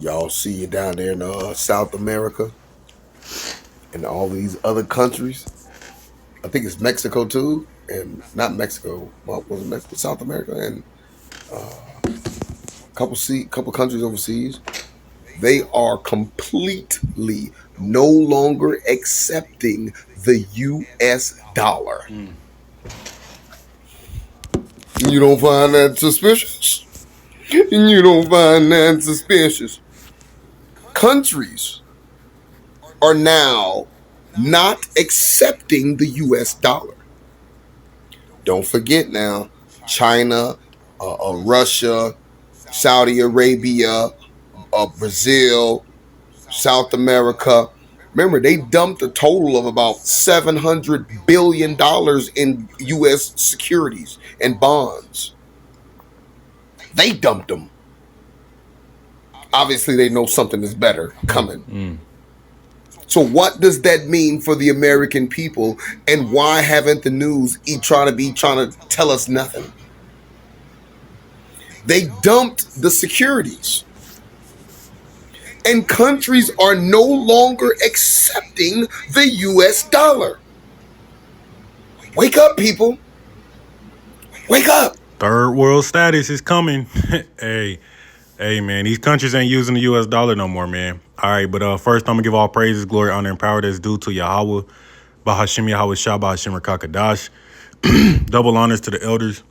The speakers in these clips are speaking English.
Y'all see it down there in South America and all these other countries. I think it's Mexico too, and not Mexico. What was it? Mexico, South America, and couple countries overseas. They are completely no longer accepting the U.S. dollar. You don't find that suspicious? You don't find that suspicious? Countries are now not accepting the U.S. dollar. Don't forget now, China, Russia, Saudi Arabia, Brazil, South America. Remember, they dumped a total of about $700 billion in U.S. securities and bonds. They dumped them. Obviously, they know something is better coming. So what does that mean for the American people, and why haven't the news trying to tell us nothing? They dumped the securities, and countries are no longer accepting the US dollar. Wake up, people. Wake up. Third world status is coming. hey, man, these countries ain't using the U.S. dollar no more, man. All right, but first I'm gonna give all praises, glory, honor, and power that's due to Yahweh, Bahashim Yahweh Shah, Bahashim Rakakadash. Double honors to the elders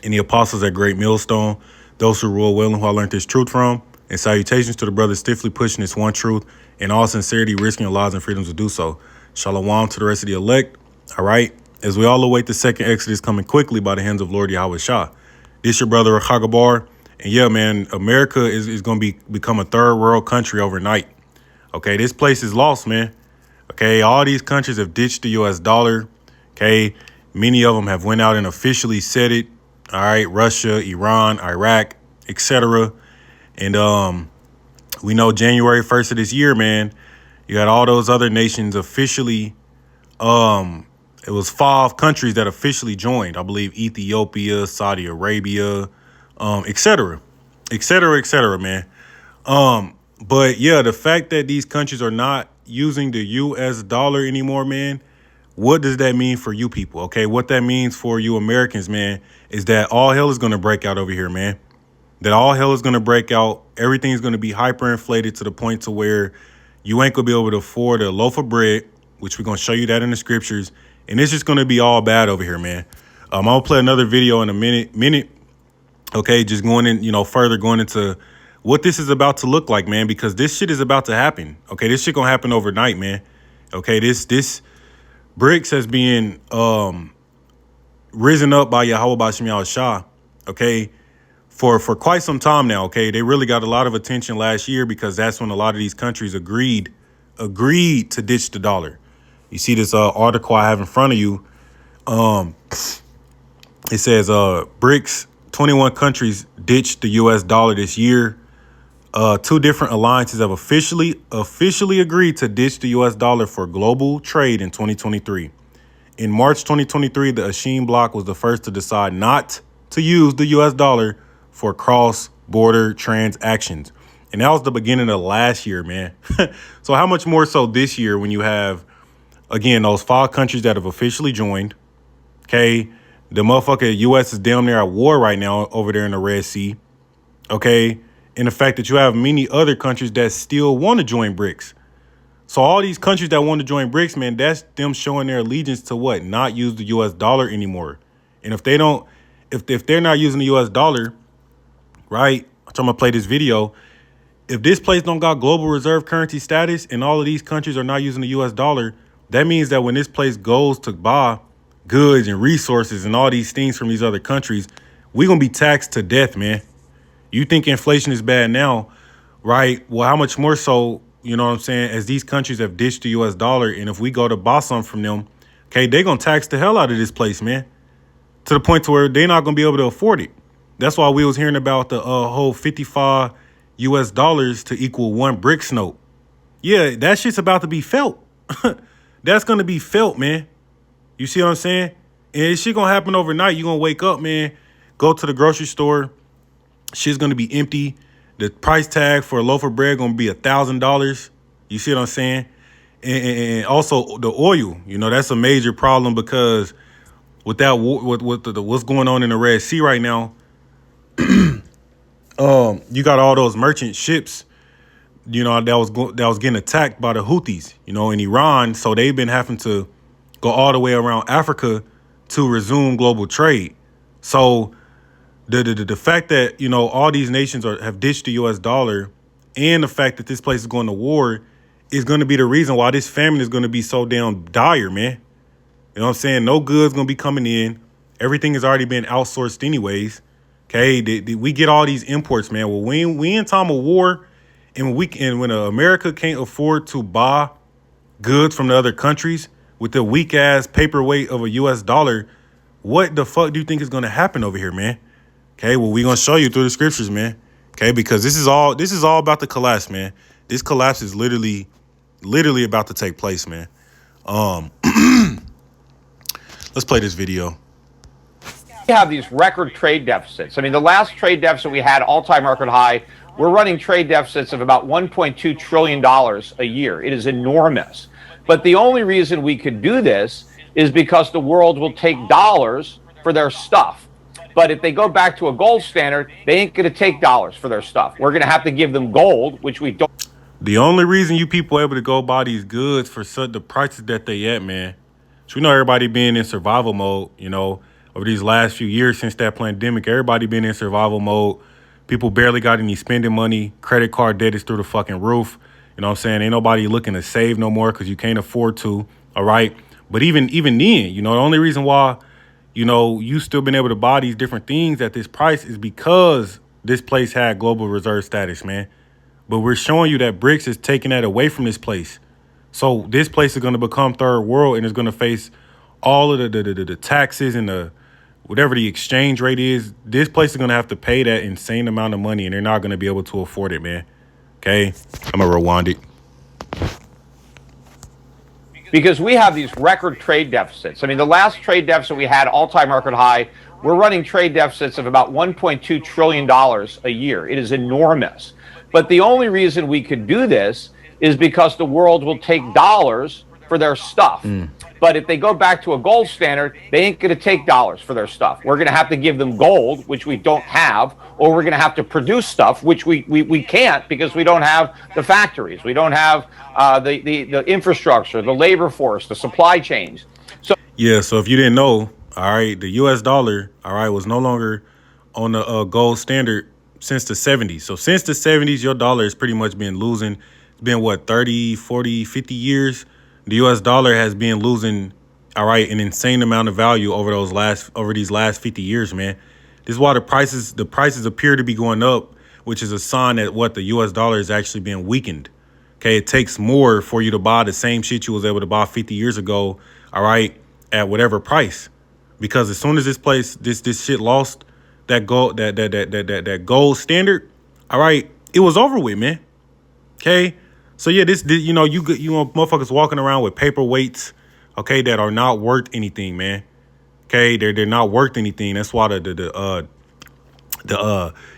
and the apostles at Great Millstone, those who rule well and who I learned this truth from, and salutations to the brothers stiffly pushing this one truth in all sincerity, risking their lives and freedoms to do so. Shalom to the rest of the elect. All right, as we all await the second Exodus coming quickly by the hands of Lord Yahweh Shah. This your brother Chagabar, and yeah, man, America is going to become a third world country overnight. Okay, this place is lost, man. Okay, all these countries have ditched the U.S. dollar. Okay, many of them have went out and officially said it. All right, Russia, Iran, Iraq, etc. And we know January 1st of this year, man, you had all those other nations officially. It was 5 countries that officially joined. I believe Ethiopia, Saudi Arabia, etc., etc., etc., man. But yeah, the fact that these countries are not using the U.S. dollar anymore, man, what does that mean for you people? Okay, what that means for you Americans, man, is that all hell is going to break out over here, man. That all hell is going to break out. Everything's going to be hyperinflated to the point to where you ain't going to be able to afford a loaf of bread, which we're going to show you that in the scriptures. And it's just going to be all bad over here, man. I'm going to play another video in a minute. Okay, just going in, further going into what this is about to look like, man, because this shit is about to happen. Okay, this shit going to happen overnight, man. Okay, this BRICS has been risen up by Yahweh Bashim Yahweh Shah, okay, for quite some time now, okay? They really got a lot of attention last year because that's when a lot of these countries agreed to ditch the dollar. You see this article I have in front of you. It says BRICS, 21 countries ditched the U.S. dollar this year. 2 different alliances have officially agreed to ditch the U.S. dollar for global trade in 2023. In March 2023, the Ashim bloc was the first to decide not to use the U.S. dollar for cross-border transactions. And that was the beginning of last year, man. So how much more so this year when you have, again, those 5 countries that have officially joined, okay? The motherfucker U.S. is damn near at war right now over there in the Red Sea, okay? And the fact that you have many other countries that still want to join BRICS. So all these countries that want to join BRICS, man, that's them showing their allegiance to what? Not use the U.S. dollar anymore. And if they don't, if they're not using the U.S. dollar, right? I'm going to play this video. If this place don't got global reserve currency status and all of these countries are not using the U.S. dollar, that means that when this place goes to buy goods and resources and all these things from these other countries, we're going to be taxed to death, man. You think inflation is bad now, right? Well, how much more so, you know what I'm saying, as these countries have ditched the U.S. dollar, and if we go to buy something from them, okay, they're going to tax the hell out of this place, man, to the point to where they're not going to be able to afford it. That's why we was hearing about the whole 55 U.S. dollars to equal 1 BRICS note. Yeah, that shit's about to be felt. That's going to be felt, man. You see what I'm saying? And this shit going to happen overnight. You're going to wake up, man, go to the grocery store. Shit's going to be empty. The price tag for a loaf of bread gonna be $1,000. You see what I'm saying? And also the oil, that's a major problem because with that what's going on in the Red Sea right now, you got all those merchant ships, that was getting attacked by the Houthis, in Iran. So they've been having to go all the way around Africa to resume global trade. So the fact that all these nations have ditched the U.S. dollar, and the fact that this place is going to war, is going to be the reason why this famine is going to be so damn dire, man. You know what I'm saying? No goods going to be coming in. Everything has already been outsourced anyways. Okay, we get all these imports, man. Well, we in time of war, and when America can't afford to buy goods from the other countries with the weak ass paperweight of a U.S. dollar, what the fuck do you think is going to happen over here, man? Okay, well, we're going to show you through the scriptures, man. Okay, because this is all about the collapse, man. This collapse is literally about to take place, man. Let's play this video. We have these record trade deficits. I mean, the last trade deficit we had, all-time record high, we're running trade deficits of about $1.2 trillion a year. It is enormous. But the only reason we could do this is because the world will take dollars for their stuff. But if they go back to a gold standard, they ain't going to take dollars for their stuff. We're going to have to give them gold, which we don't. The only reason you people are able to go buy these goods for the prices that they at, man. So we know everybody being in survival mode, over these last few years since that pandemic, everybody been in survival mode. People barely got any spending money. Credit card debt is through the fucking roof. You know what I'm saying? Ain't nobody looking to save no more because you can't afford to. All right. But even then, the only reason why, you still been able to buy these different things at this price is because this place had global reserve status, man. But we're showing you that BRICS is taking that away from this place. So this place is going to become third world and is going to face all of the taxes and the whatever the exchange rate is. This place is going to have to pay that insane amount of money, and they're not going to be able to afford it, man. Okay, I'm going to rewind it. Because we have these record trade deficits. I mean, the last trade deficit we had, all-time record high, we're running trade deficits of about $1.2 trillion a year. It is enormous. But the only reason we could do this is because the world will take dollars for their stuff. But if they go back to a gold standard, they ain't going to take dollars for their stuff. We're going to have to give them gold, which we don't have, or we're going to have to produce stuff, which we can't because we don't have the factories. We don't have the infrastructure, the labor force, the supply chains. So if you didn't know, all right, the U.S. dollar, all right, was no longer on the gold standard since the 70s. So since the 70s, your dollar has pretty much been losing. It's been, 30, 40, 50 years? The U.S. dollar has been losing, all right, an insane amount of value over these last 50 years, man. This is why the prices appear to be going up, which is a sign that the U.S. dollar is actually being weakened. Okay, it takes more for you to buy the same shit you was able to buy 50 years ago, all right, at whatever price. Because as soon as this shit lost that gold that gold standard, all right, it was over with, man. Okay. So yeah, you motherfuckers walking around with paperweights, okay, that are not worth anything, man. Okay, they're not worth anything. That's why the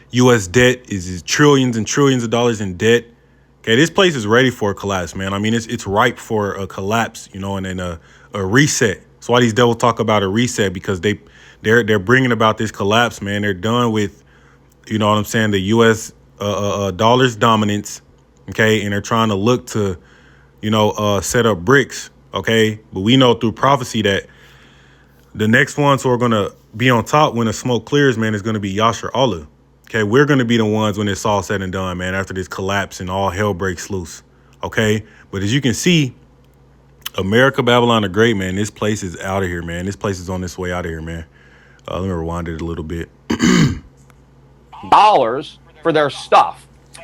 U.S. debt is trillions and trillions of dollars in debt. Okay, this place is ready for a collapse, man. I mean, it's ripe for a collapse, and then a reset. That's why these devils talk about a reset, because they're bringing about this collapse, man. They're done with, you know what I'm saying, the U.S. Dollar's dominance. Okay, and they're trying to look to, set up BRICS. Okay, but we know through prophecy that the next ones who are going to be on top when the smoke clears, man, is going to be Yashar Allah. Okay, we're going to be the ones when it's all said and done, man, after this collapse and all hell breaks loose. Okay, but as you can see, America, Babylon the Great, man, this place is out of here, man. This place is on its way out of here, man. Let me rewind it a little bit. Dollars for their stuff.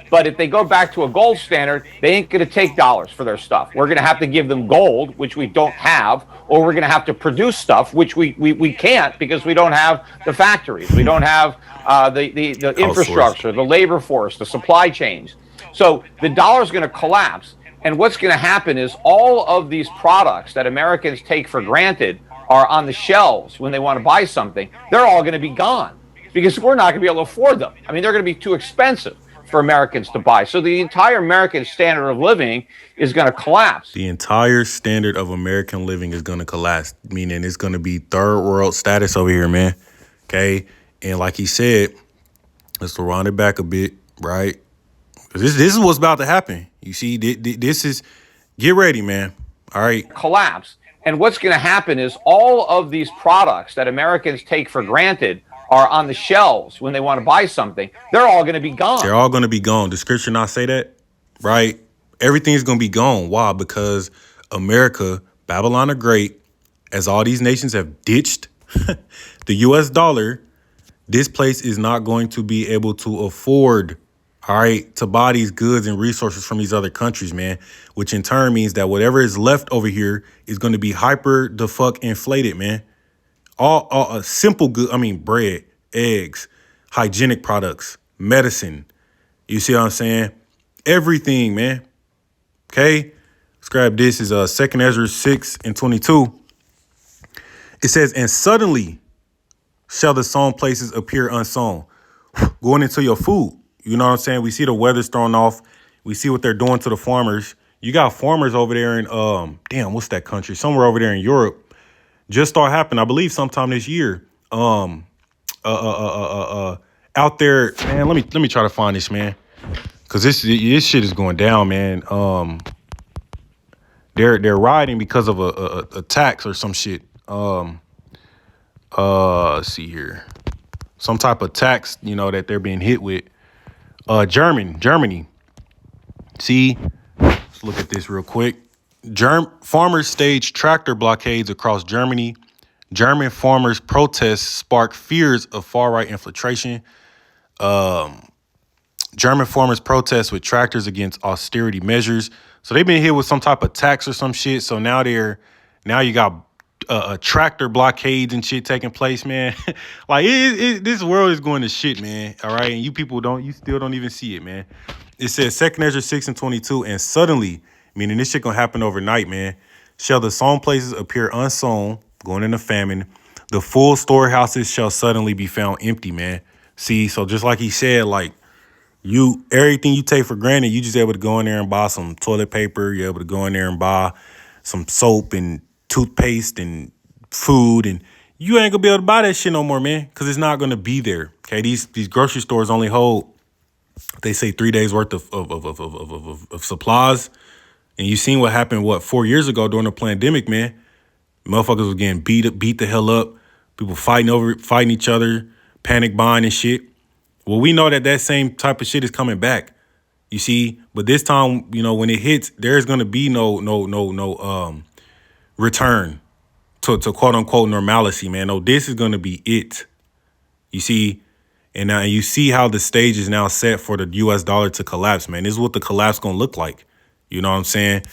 But if they go back to a gold standard, they ain't going to take dollars for their stuff. We're going to have to give them gold, which we don't have, or we're going to have to produce stuff, which we can't because we don't have the factories. We don't have the infrastructure, the labor force, the supply chains. So the dollar's going to collapse. And what's going to happen is all of these products that Americans take for granted are on the shelves when they want to buy something. They're all going to be gone because we're not going to be able to afford them. I mean, they're going to be too expensive. for Americans to buy. So the entire American standard of living is going to collapse. The entire standard of American living is going to collapse, meaning it's going to be third world status over here, man. Okay. And like he said, let's round it back a bit, right? This is what's about to happen. You see, this is, get ready, man. All right. Collapse. And what's going to happen is all of these products that Americans take for granted are on the shelves when they want to buy something. They're all going to be gone. They're all going to be gone. Does scripture not say that? Right? Everything's going to be gone. Why? Because America, Babylon the Great, as all these nations have ditched the US dollar, this place is not going to be able to afford, all right, to buy these goods and resources from these other countries, man, which in turn means that whatever is left over here is going to be hyper the fuck inflated, man. All simple good, bread, eggs, hygienic products, medicine. You see what I'm saying? Everything, man. Okay? Let's grab this. Is 2nd Ezra 6:22. It says, and suddenly shall the sown places appear unsown. Going into your food. You know what I'm saying? We see the weather's thrown off. We see what they're doing to the farmers. You got farmers over there in, what's that country? Somewhere over there in Europe. Just start happening, I believe, sometime this year. Out there, man. Let me try to find this, man, because this shit is going down, man. They're rioting because of a tax or some shit. Let's see here, some type of tax, that they're being hit with. Germany. See, let's look at this real quick. Farmers stage tractor blockades across Germany. German farmers' protests spark fears of far-right infiltration. German farmers protest with tractors against austerity measures. So they've been hit with some type of tax or some shit. So now you got tractor blockades and shit taking place, man. Like this world is going to shit, man. All right, and you people still don't even see it, man. It says 2nd Ezra 6:22, and suddenly, meaning this shit gonna happen overnight, man, shall the sown places appear unsown, going into famine. The full storehouses shall suddenly be found empty, man. See, so just like he said, like everything you take for granted, you just able to go in there and buy some toilet paper. You're able to go in there and buy some soap and toothpaste and food, and you ain't gonna be able to buy that shit no more, man, because it's not gonna be there. Okay, these grocery stores only hold, they say, 3 days worth of supplies. And you seen what happened, 4 years ago during the pandemic, man. Motherfuckers was getting beat the hell up. People fighting each other, panic buying and shit. Well, we know that same type of shit is coming back. You see, but this time, when it hits, there's gonna be no return to quote unquote normalcy, man. No, this is gonna be it. You see. And now you see how the stage is now set for the U.S. dollar to collapse, man. This is what the collapse going to look like. You know what I'm saying?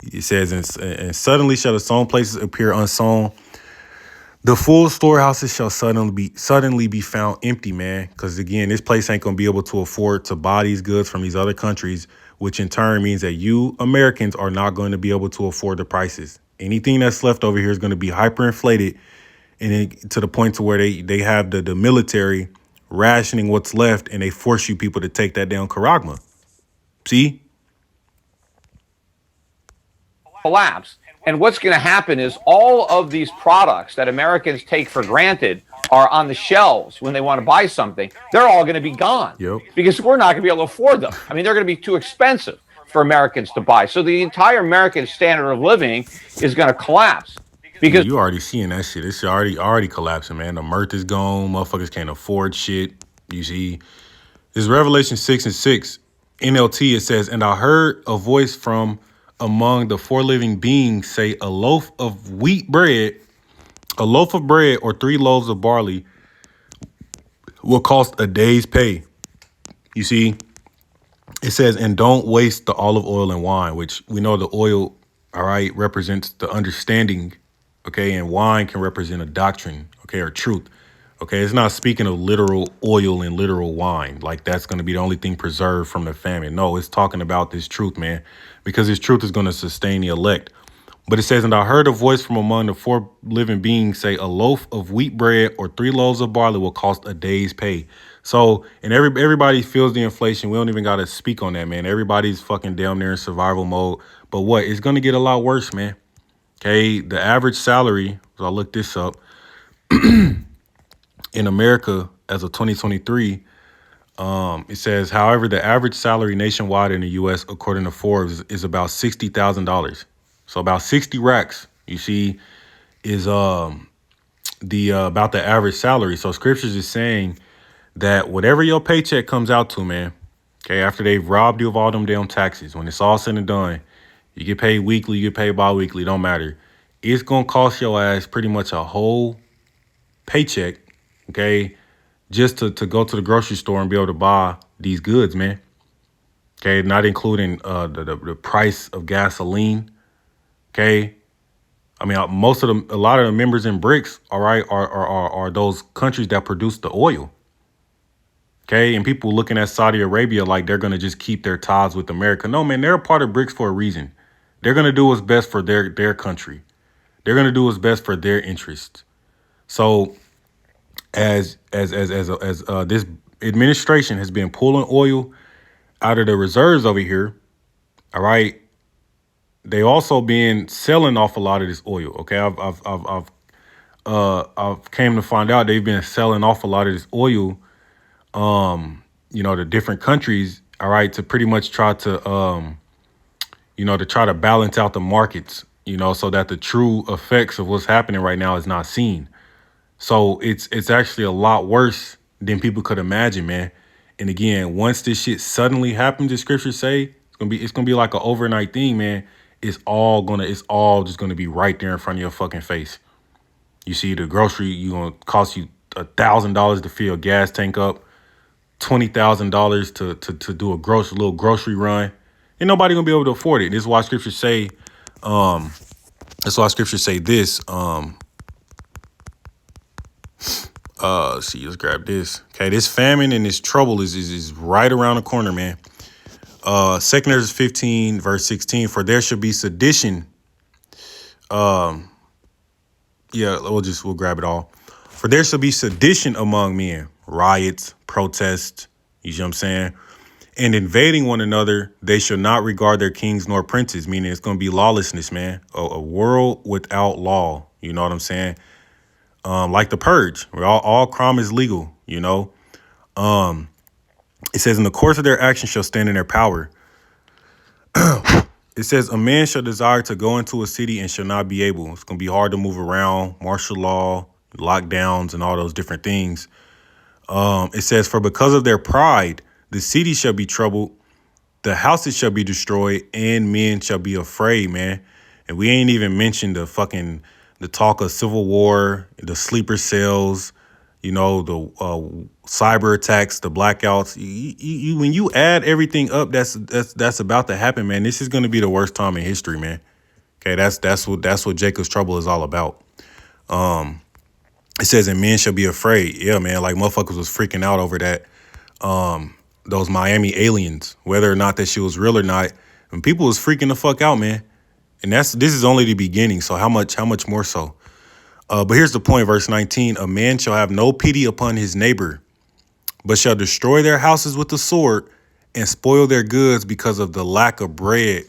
It says, and suddenly shall the sown places appear unsown. The full storehouses shall suddenly be found empty, man. Because, again, this place ain't going to be able to afford to buy these goods from these other countries, which in turn means that you Americans are not going to be able to afford the prices. Anything that's left over here is going to be hyperinflated, and to the point to where they have the military rationing what's left, and they force you people to take that down Karagma. See? Collapse. And what's going to happen is all of these products that Americans take for granted are on the shelves when they want to buy something. They're all going to be gone. Yep. Because we're not going to be able to afford them. I mean, they're going to be too expensive for Americans to buy. So the entire American standard of living is going to collapse. Because you already seeing that shit. It's already collapsing, man. The mirth is gone. Motherfuckers can't afford shit. You see, this Revelation 6:6 NLT. It says, and I heard a voice from among the four living beings say, a loaf of bread or 3 loaves of barley will cost a day's pay. You see, it says, and don't waste the olive oil and wine, which we know the oil, all right, represents the understanding. Okay, and wine can represent a doctrine, okay, or truth. Okay, it's not speaking of literal oil and literal wine. Like that's going to be the only thing preserved from the famine. No, it's talking about this truth, man, because this truth is going to sustain the elect. But it says, and I heard a voice from among the four living beings say, a loaf of wheat bread or 3 loaves of barley will cost a day's pay. So, and everybody feels the inflation. We don't even got to speak on that, man. Everybody's fucking down there in survival mode. But what? It's going to get a lot worse, man. Okay, the average salary, so I looked this up, in America as of 2023, it says, however, the average salary nationwide in the U.S., according to Forbes, is about $60,000. So about 60 racks, you see, is the about the average salary. So scriptures is saying that whatever your paycheck comes out to, man, okay, after they've robbed you of all them damn taxes, when it's all said and done, you get paid weekly, you get paid bi-weekly, don't matter. It's going to cost your ass pretty much a whole paycheck, okay, just to go to the grocery store and be able to buy these goods, man. Okay, not including the price of gasoline. Okay, I mean, a lot of the members in BRICS, all right, are those countries that produce the oil. Okay, and people looking at Saudi Arabia like they're gonna just keep their ties with America. No, man, they're a part of BRICS for a reason. They're gonna do what's best for their country. They're gonna do what's best for their interests. So, as this administration has been pulling oil out of the reserves over here, all right, they also been selling off a lot of this oil. Okay, I've came to find out they've been selling off a lot of this oil, to different countries, all right, to pretty much try to, to try to balance out the markets, so that the true effects of what's happening right now is not seen. So it's actually a lot worse than people could imagine, man. And again, once this shit suddenly happens, the scriptures say it's gonna be like an overnight thing, man. It's all just gonna be right there in front of your fucking face. You see, the grocery gonna cost you $1,000 to fill a gas tank up, $20,000 to do a little grocery run. Ain't nobody gonna be able to afford it. This is why scriptures say, this. Let's grab this. Okay, this famine and this trouble is right around the corner, man. 2 Ezra 15, verse 16, for there shall be sedition. We'll grab it all. For there shall be sedition among men, riots, protests, you see what I'm saying? And invading one another, they shall not regard their kings nor princes, meaning it's going to be lawlessness, man. A world without law, you know what I'm saying? Like the purge, where all crime is legal, It says, in the course of their action shall stand in their power. It says, a man shall desire to go into a city and shall not be able. It's going to be hard to move around, martial law, lockdowns, and all those different things. It says, for because of their pride, the city shall be troubled, the houses shall be destroyed, and men shall be afraid, man. And we ain't even mentioned the talk of civil war, the sleeper cells, the cyber attacks, the blackouts. When you add everything up, that's about to happen, man. This is going to be the worst time in history, man. Okay, that's what Jacob's trouble is all about. It says, and men shall be afraid. Yeah, man, like motherfuckers was freaking out over that. Those Miami aliens, whether or not that shit was real or not, and people was freaking the fuck out, man. And this is only the beginning. So how much more so? But here's the point, verse 19, a man shall have no pity upon his neighbor, but shall destroy their houses with the sword and spoil their goods because of the lack of bread.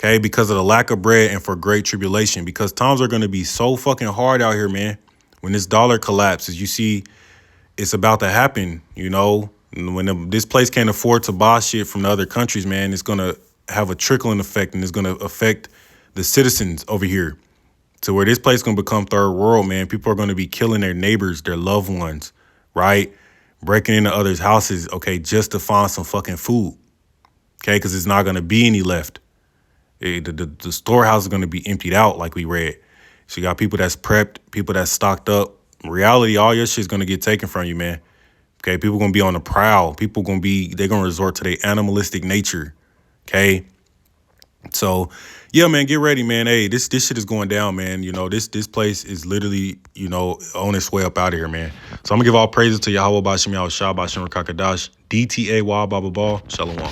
Okay, because of the lack of bread and for great tribulation, because times are going to be so fucking hard out here, man. When this dollar collapses, you see it's about to happen, when this place can't afford to buy shit from the other countries, man, it's going to have a trickling effect, and it's going to affect the citizens over here to where this place is going to become third world, man. People are going to be killing their neighbors, their loved ones, right? Breaking into others' houses, okay, just to find some fucking food, okay, because it's not going to be any left. The storehouse is going to be emptied out, like we read. So you got people that's prepped, people that's stocked up. In reality, all your shit's going to get taken from you, man. Okay, people going to be on the prowl. They're going to resort to their animalistic nature, okay? So, yeah, man, get ready, man. Hey, this shit is going down, man. This place is literally, on its way up out of here, man. So I'm going to give all praises to Yahweh Bashim Yahushua Bashim Rakakadash, DTA Wa Baba Ball. Shalom.